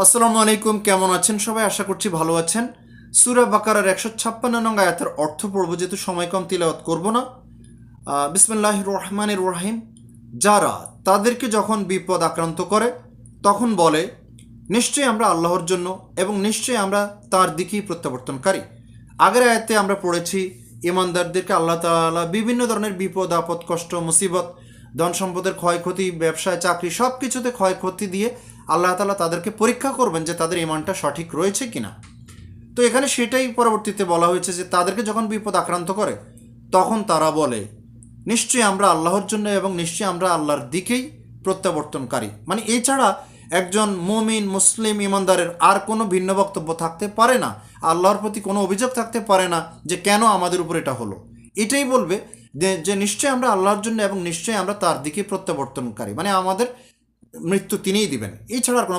আসসালামু আলাইকুম, কেমন আছেন সবাই? আশা করছি ভালো আছেন। সূরা বাকারার ১৫৬ নং আয়াতের অর্থ পড়ব, যেহেতু সময় কম তিলাওয়াত করব না। বিসমিল্লাহির রহমানির রহিম। যারা তাদেরকে যখন বিপদ আক্রান্ত করে তখন বলে, নিশ্চয়ই আমরা আল্লাহর জন্য এবং নিশ্চয়ই আমরা তার দিকেই প্রত্যাবর্তনকারী। আগের আয়াতে আমরা পড়েছি ইমানদারদেরকে আল্লাহ তাআলা বিভিন্ন ধরনের বিপদ আপদ কষ্ট মুসিবত, ধন সম্পদের ক্ষয়ক্ষতি, ব্যবসায় চাকরি সব কিছুতে ক্ষয়ক্ষতি দিয়ে আল্লাহ তাআলা তাদেরকে পরীক্ষা করবেন যে তাদের ইমানটা সঠিক রয়েছে কিনা। তো এখানে সেটাই পরবর্তীতে বলা হয়েছে যে তাদেরকে যখন বিপদ আক্রান্ত করে তখন তারা বলে, নিশ্চয়ই আমরা আল্লাহর জন্য এবং নিশ্চয়ই আমরা আল্লাহর দিকেই প্রত্যাবর্তনকারী। মানে এছাড়া একজন মুমিন মুসলিম ইমানদারের আর কোনো ভিন্ন বক্তব্য থাকতে পারে না, আল্লাহর প্রতি কোনো অভিযোগ থাকতে পারে না যে কেন আমাদের উপর এটা হলো। এটাই বলবে যে নিশ্চয়ই আমরা আল্লাহর জন্য এবং নিশ্চয়ই আমরা তার দিকে প্রত্যাবর্তনকারী, মানে আমাদের মৃত্যু তিনিই দিবেন, এছাড়া আর কোনো